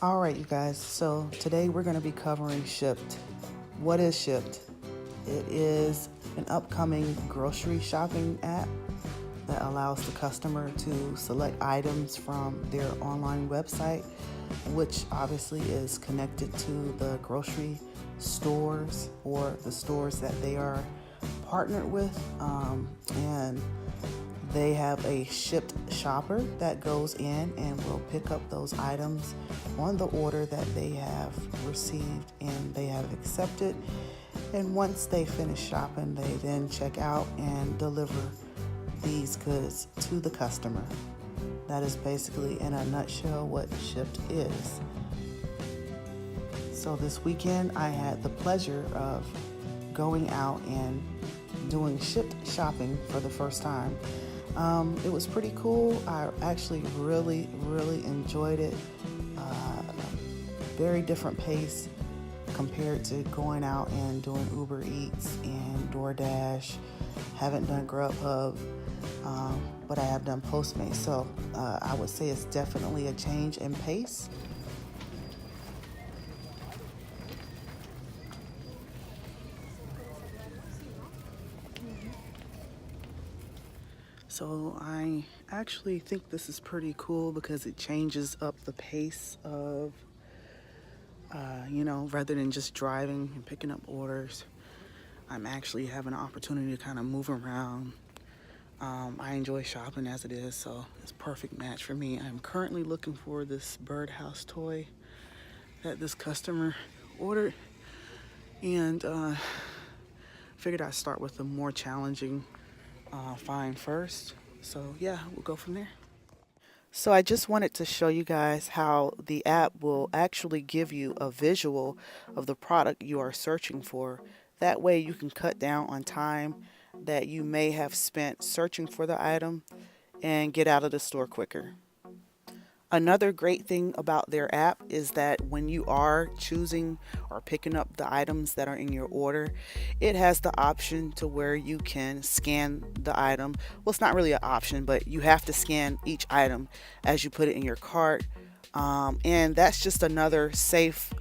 All right, you guys, so today we're going to be covering SHIPT. What is SHIPT? It is an upcoming grocery shopping app that allows the customer to select items from their online website, which obviously is connected to the grocery stores or the stores that they are partnered with. And they have a SHIPT shopper that goes in and will pick up those items on the order that they have received and they have accepted. And once they finish shopping, they then check out and deliver these goods to the customer. That is basically, in a nutshell, what SHIPT is. So this weekend, I had the pleasure of going out and doing SHIPT shopping for the first time. It was pretty cool. I actually really enjoyed it. Very different pace compared to going out and doing Uber Eats and DoorDash. Haven't done Grubhub, but I have done Postmates. So I would say it's definitely a change in pace. So I actually think this is pretty cool because it changes up the pace of, rather than just driving and picking up orders, I'm actually having an opportunity to kind of move around. I enjoy shopping as it is, so it's a perfect match for me. I'm currently looking for this birdhouse toy that this customer ordered, and figured I'd start with a more challenging find first. So yeah, we'll go from there. So I just wanted to show you guys how the app will actually give you a visual of the product you are searching for. That way you can cut down on time that you may have spent searching for the item and get out of the store quicker. Another great thing about their app is that when you are choosing or picking up the items that are in your order, it has the option to where you can scan the item. Well, it's not really an option, but you have to scan each item as you put it in your cart. And that's just another safe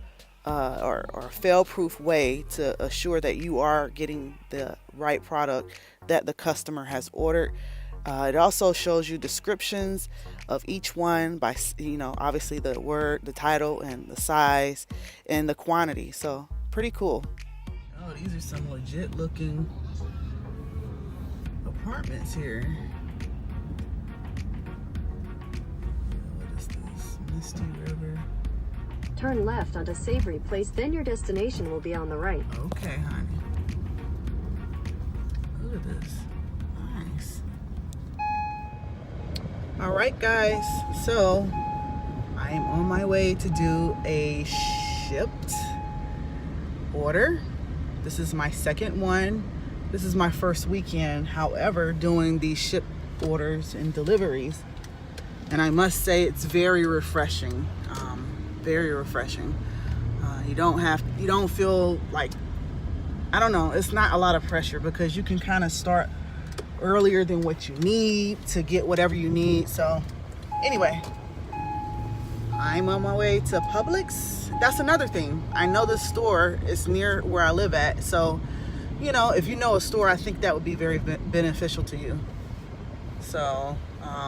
or fail-proof way to assure that you are getting the right product that the customer has ordered. It also shows you descriptions of each one by, obviously the word, the title, and the size, and the quantity. So pretty cool. Oh, these are some legit looking apartments here. What is this? Misty River. Turn left onto Savory Place, then your destination will be on the right. Okay, honey. Look at this. Nice. All right, guys, so I am on my way to do a SHIPT order. This is my second one. This is my first weekend, however, doing these SHIPT orders and deliveries. And I must say it's very refreshing, very refreshing. You don't feel like, I don't know, it's not a lot of pressure because you can kind of start earlier than what you need to get whatever you need. So anyway, I'm on my way to Publix. That's another thing. I know the store is near where I live at, so if you know a store, I think that would be very beneficial to you. So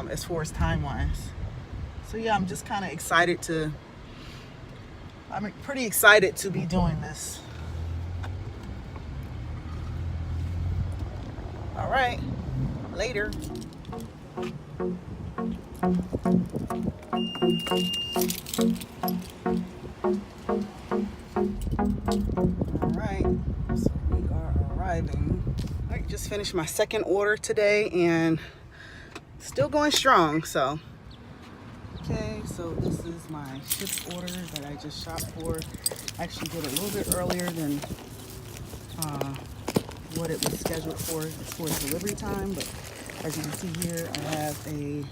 as far as time wise, so yeah, I'm just kind of excited I'm pretty excited to be doing this. All right, later. All right, so we are arriving. I just finished my second order today and still going strong. So, okay, so this is my SHIPT order that I just shopped for. I actually did a little bit earlier than what it was scheduled for as far as delivery time, but as you can see here, I have a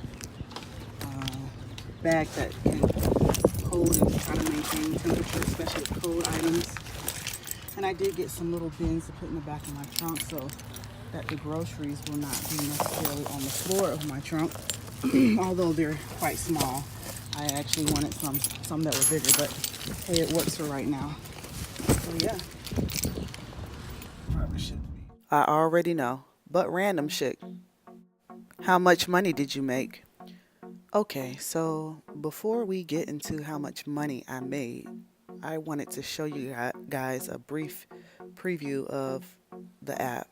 bag that can hold and try to maintain temperature, especially with cold items. And I did get some little bins to put in the back of my trunk so that the groceries will not be necessarily on the floor of my trunk, although they're quite small. I actually wanted some that were bigger, but hey, it works for right now. So yeah. I already know, but random shit. How much money did you make? Okay, so before we get into how much money I made, I wanted to show you guys a brief preview of the app.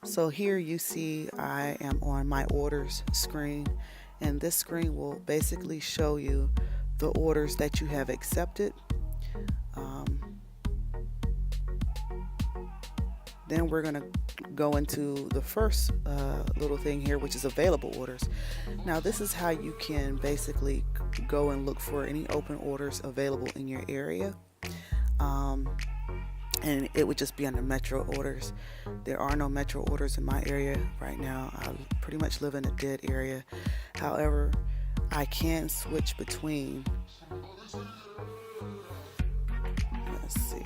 So here you see I am on my orders screen, and this screen will basically show you the orders that you have accepted. Then we're going to go into the first little thing here, which is available orders. Now, this is how you can basically go and look for any open orders available in your area. And it would just be under metro orders. There are no metro orders in my area right now. I pretty much live in a dead area. However, I can switch between. Let's see.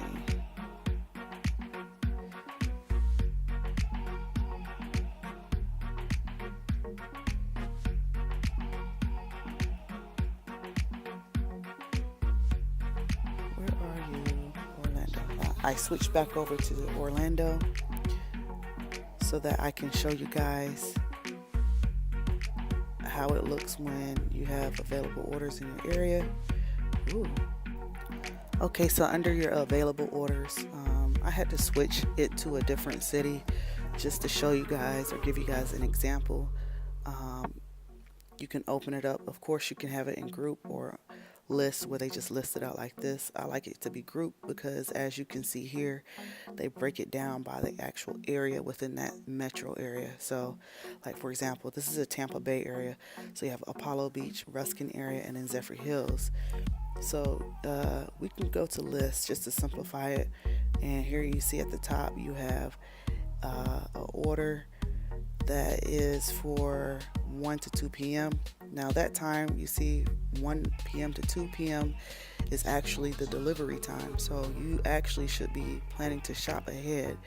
Where are you? Orlando. I switched back over to Orlando so that I can show you guys how it looks when you have available orders in your area. Ooh. Okay, so under your available orders, I had to switch it to a different city just to show you guys or give you guys an example. You can open it up. Of course, you can have it in group or list where they just list it out like this. I like it to be grouped because, as you can see here, they break it down by the actual area within that metro area. So, like for example, this is a Tampa Bay area. So you have Apollo Beach, Ruskin area, and then Zephyr Hills. So we can go to list just to simplify it. And here you see at the top you have an order that is for 1 to 2 p.m. Now that time you see 1 p.m. to 2 p.m. is actually the delivery time. So you actually should be planning to shop ahead.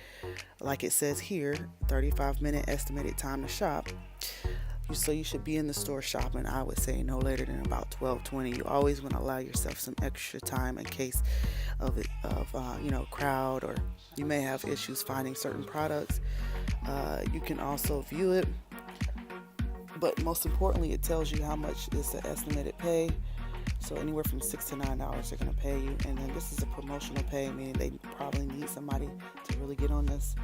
Like it says here, 35-minute estimated time to shop. So you should be in the store shopping, I would say, no later than about 12:20. You always want to allow yourself some extra time in case of crowd, or you may have issues finding certain products. You can also view it, but most importantly, it tells you how much is the estimated pay. So anywhere from $6 to $9 they're going to pay you. And then this is a promotional pay, meaning they probably need somebody to really get on this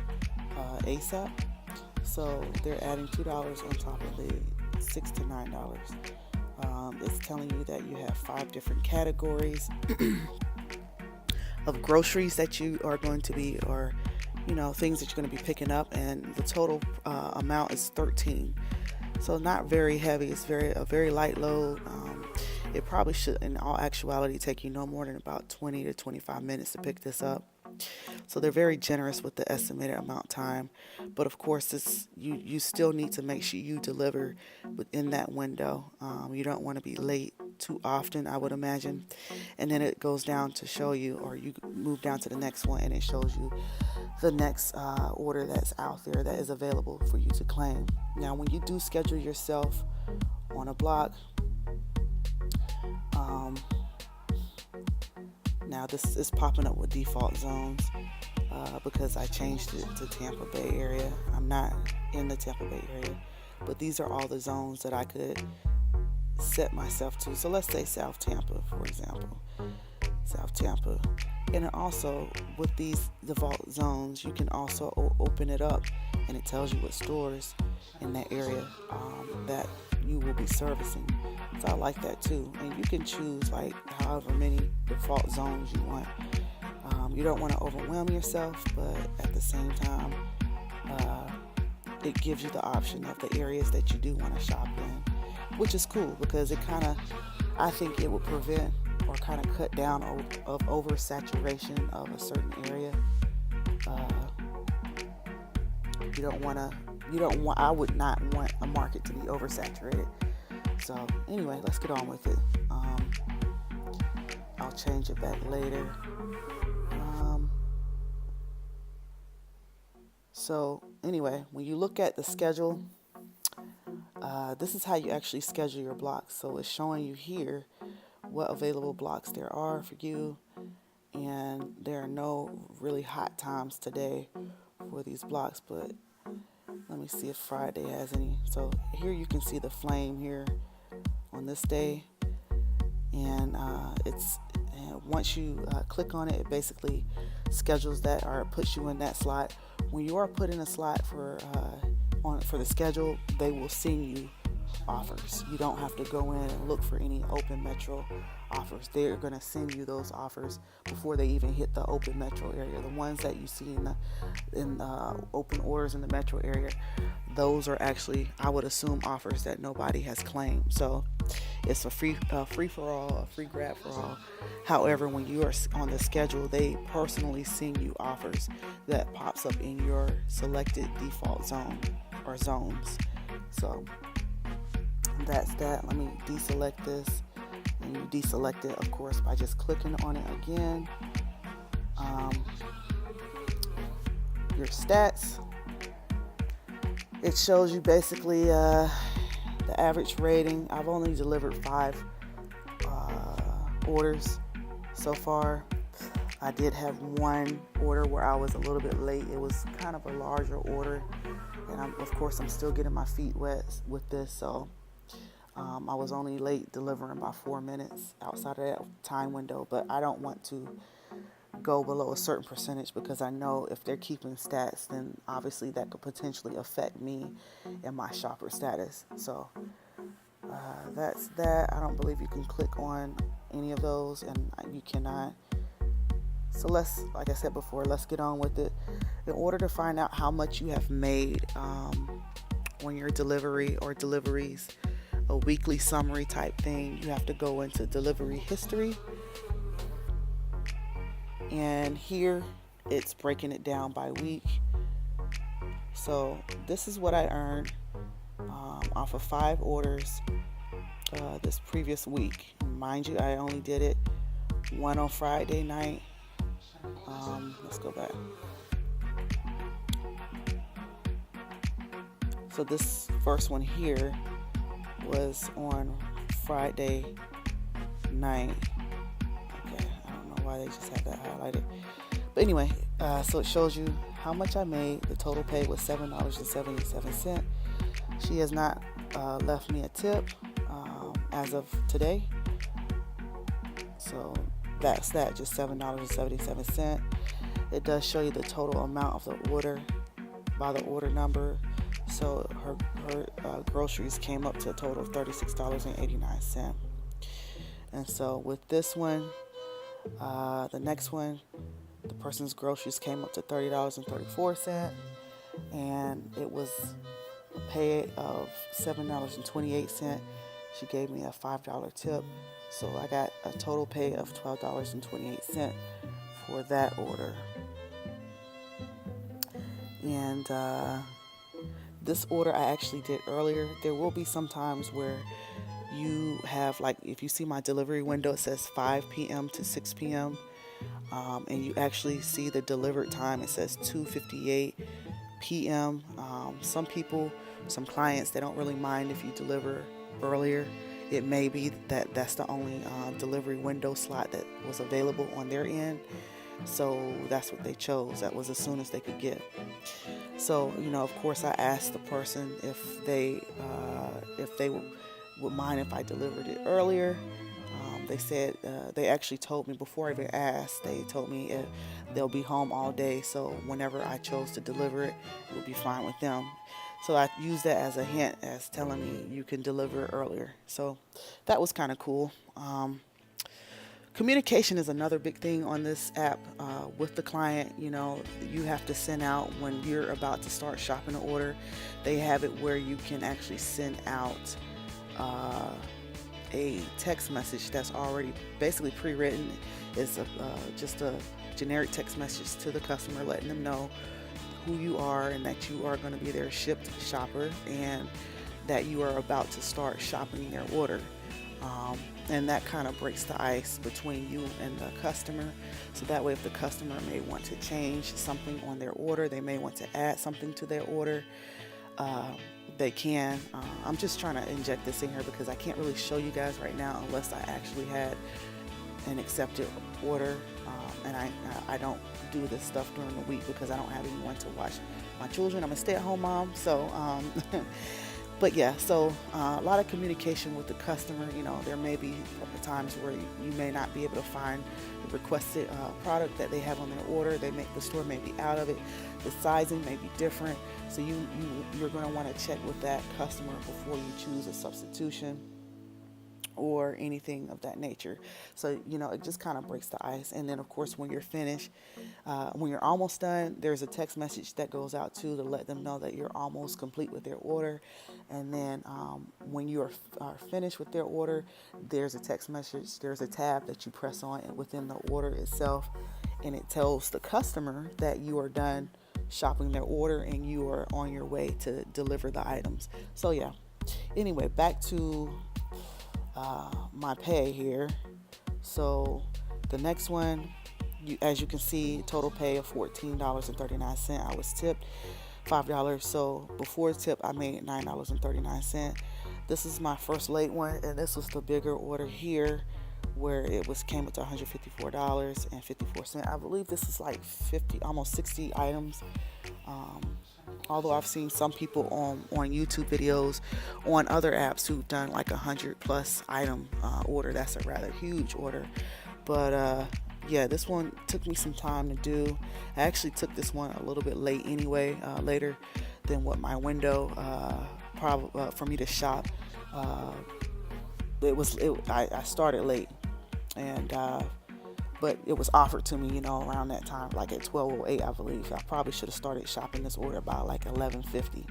ASAP. So they're adding $2 on top of the $6 to $9. It's telling you that you have 5 different categories of groceries that you are going to be, or things that you're going to be picking up, and the total amount is 13. So not very heavy. It's a very light load. It probably should, in all actuality, take you no more than about 20 to 25 minutes to pick this up. So they're very generous with the estimated amount of time. But of course, you still need to make sure you deliver within that window. You don't want to be late too often, I would imagine. And then it goes down to show you, or you move down to the next one, and it shows you the next order that's out there that is available for you to claim. Now, when you do schedule yourself on a block, now this is popping up with default zones because I changed it to Tampa Bay area. I'm not in the Tampa Bay area, but these are all the zones that I could set myself to. So let's say South Tampa, for example. South Tampa. And also with these default zones, you can also open it up, and it tells you what stores in that area that you will be servicing. So I like that too. And you can choose like however many default zones you want. You don't want to overwhelm yourself, but at the same time, it gives you the option of the areas that you do want to shop in, which is cool because I think it will prevent or kind of cut down of oversaturation of a certain area. I would not want a market to be oversaturated. So anyway, let's get on with it. I'll change it back later. So anyway, when you look at the schedule, this is how you actually schedule your blocks. So it's showing you here what available blocks there are for you. And there are no really hot times today for these blocks, but let me see if Friday has any. So here you can see the flame here on this day, and once you click on it, it basically schedules that or puts you in that slot. When you are put in a slot for the schedule, they will send you offers. You don't have to go in and look for any open metro offers. They're going to send you those offers before they even hit the open metro area. The ones that you see in the open orders in the metro area, those are actually, I would assume, offers that nobody has claimed. So it's a free for all, a free grab for all. However, when you are on the schedule, they personally send you offers that pops up in your selected default zone or zones. So that's that. Let me deselect this. And you deselect it, of course, by just clicking on it again. Your stats. It shows you basically the average rating. I've only delivered 5 orders so far. I did have one order where I was a little bit late. It was kind of a larger order. And I'm still getting my feet wet with this. So I was only late delivering by 4 minutes outside of that time window. But I don't want to go below a certain percentage because I know if they're keeping stats, then obviously that could potentially affect me and my shopper status. So that's that. I don't believe you can click on any of those, and you cannot. So like I said before, let's get on with it. In order to find out how much you have made on your delivery or deliveries, a weekly summary type thing, you have to go into delivery history. And here it's breaking it down by week. So this is what I earned off of 5 orders this previous week. Mind you, I only did it one on Friday night. Let's go back. So this first one here was on Friday night. Okay, I don't know why they just had that highlighted. But anyway, so it shows you how much I made. The total pay was $7.77. She has not left me a tip as of today. So that's that, just $7.77. It does show you the total amount of the order by the order number. So her groceries came up to a total of $36.89. And so with this one, the next one, the person's groceries came up to $30.34, and it was a pay of $7.28. She gave me a $5 tip, so I got a total pay of $12.28 for that order. And this order I actually did earlier. There will be some times where you have, like, if you see my delivery window, it says 5 p.m. to 6 p.m. And you actually see the delivered time. It says 2:58 p.m. Some clients, they don't really mind if you deliver earlier. It may be that that's the only delivery window slot that was available on their end. So that's what they chose. That was as soon as they could get. So, of course, I asked the person if they would mind if I delivered it earlier. They said, they actually told me before I even asked, they told me they'll be home all day. So whenever I chose to deliver it, it would be fine with them. So I used that as a hint, as telling me you can deliver earlier. So that was kind of cool. Communication is another big thing on this app with the client. You have to send out when you're about to start shopping an order. They have it where you can actually send out a text message that's already basically pre-written. It's just a generic text message to the customer letting them know who you are and that you are going to be their SHIPT shopper and that you are about to start shopping their order. And that kind of breaks the ice between you and the customer. So that way, if the customer may want to change something on their order, they may want to add something to their order, they can. I'm just trying to inject this in here because I can't really show you guys right now unless I actually had an accepted order. And I don't do this stuff during the week because I don't have anyone to watch my children. I'm a stay-at-home mom, so but yeah, so a lot of communication with the customer. You know, there may be times where you may not be able to find the requested product that they have on their order. The store may be out of it. The sizing may be different, so you're going to want to check with that customer before you choose a substitution or anything of that nature. So, you know, it just kind of breaks the ice. And then, of course, when you're finished, when you're almost done, there's a text message that goes out to let them know that you're almost complete with their order. And then when you are finished with their order, there's a text message, there's a tab that you press on within the order itself, and it tells the customer that you are done shopping their order and you are on your way to deliver the items. So yeah, anyway, back to my pay here. So the next one, as you can see, total pay of $14.39. I was tipped $5. So before tip, I made $9.39. This is my first late one, and this was the bigger order here, where it came up to $154.54. I believe this is like 50, almost 60 items. Although I've seen some people on YouTube videos on other apps who've done like 100+ item order. That's a rather huge order. But yeah, this one took me some time to do. I actually took this one a little bit late anyway, later than what my window for me to shop. I started late, and but it was offered to me, you know, around that time, like at 12:08, I believe. I probably should have started shopping this order by like 11:50.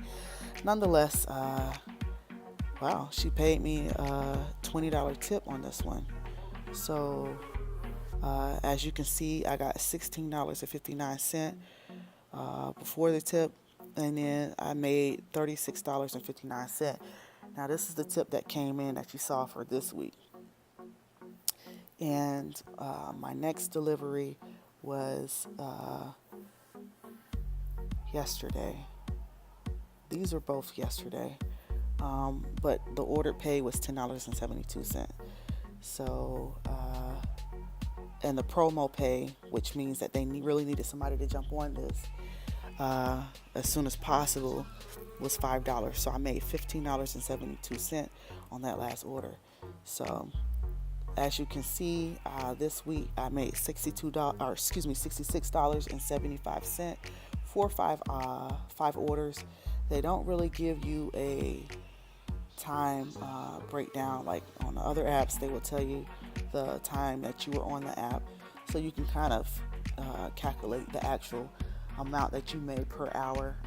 Nonetheless, wow, she paid me a $20 tip on this one. So as you can see, I got $16.59 before the tip, and then I made $36.59. Now this is the tip that came in that you saw for this week. And my next delivery was yesterday. These were both yesterday, but the ordered pay was $10.72. So, and the promo pay, which means that they really needed somebody to jump on this as soon as possible, was $5. So I made $15.72 on that last order. So as you can see, this week I made $66.75 for five orders. They don't really give you a time breakdown like on the other apps. They will tell you the time that you were on the app, so you can kind of calculate the actual amount that you made per hour.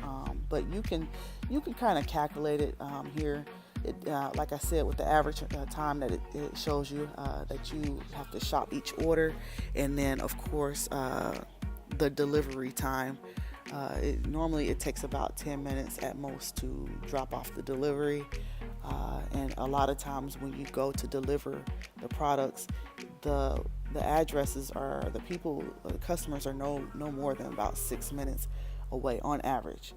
But you can kind of calculate it here. Like I said, with the average time that it shows you that you have to shop each order, and then of course the delivery time. Normally it takes about 10 minutes at most to drop off the delivery, and a lot of times when you go to deliver the products, the addresses are the customers are no more than about 6 minutes away on average.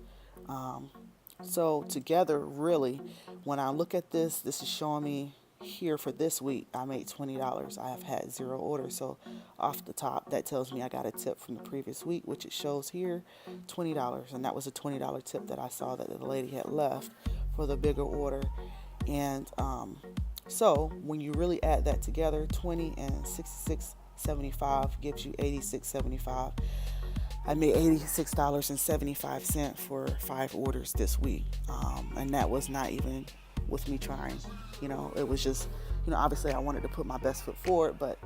So together, really, when I look at this is showing me here for this week, I made $20. I have had 0 orders. So off the top, that tells me I got a tip from the previous week, which it shows here, $20. And that was a $20 tip that I saw that the lady had left for the bigger order. And so when you really add that together, 20 and 66.75 gives you 86.75. I made $86.75 for 5 orders this week, and that was not even with me trying. You know, it was just, you know, obviously I wanted to put my best foot forward, but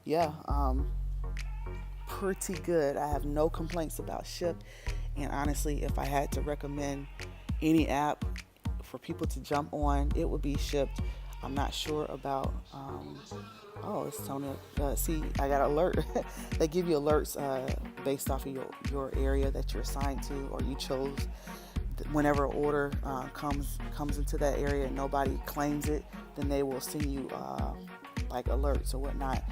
yeah, pretty good. I have no complaints about SHIPT, and honestly, if I had to recommend any app for people to jump on, it would be SHIPT. I'm not sure about it's telling me, see, I got an alert. They give you alerts based off of your area that you're assigned to or you chose. Whenever an order comes into that area and nobody claims it, then they will send you like alerts or whatnot.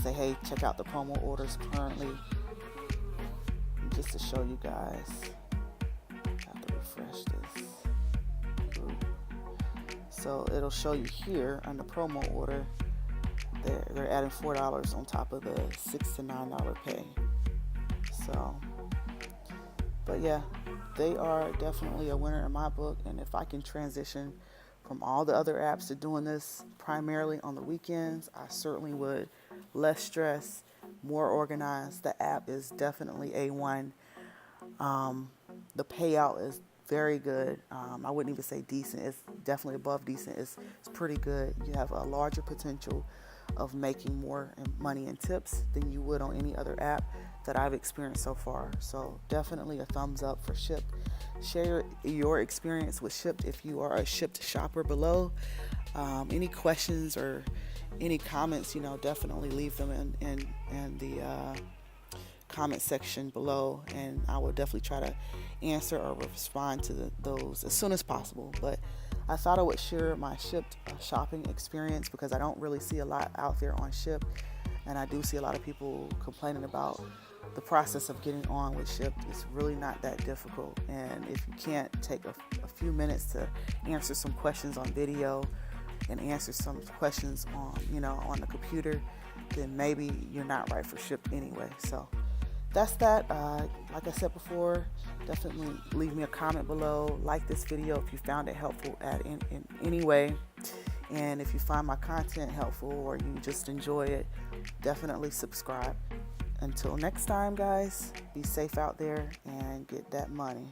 Say, hey, check out the promo orders currently. Just to show you guys, I have to refresh this. So it'll show you here on the promo order, they're adding $4 on top of the $6 to $9 pay. So, but yeah, they are definitely a winner in my book. And if I can transition from all the other apps to doing this primarily on the weekends, I certainly would. Less stress, more organized. The app is definitely A1. The payout is very good. I wouldn't even say decent. It's definitely above decent. It's pretty good. You have a larger potential of making more money in tips than you would on any other app that I've experienced so far. So definitely a thumbs up for SHIPT. Share your experience with SHIPT if you are a SHIPT shopper below. Any questions or any comments, definitely leave them in the comment section below, and I will definitely try to answer or respond to those as soon as possible. But I thought I would share my SHIPT shopping experience because I don't really see a lot out there on SHIPT, and I do see a lot of people complaining about the process of getting on with SHIPT. It's really not that difficult, and if you can't take a few minutes to answer some questions on video and answer some questions on the computer, then maybe you're not right for SHIPT anyway. So that's that. Like I said before, definitely leave me a comment below. Like this video if you found it helpful in any way. And if you find my content helpful or you just enjoy it, definitely subscribe. Until next time, guys, be safe out there and get that money.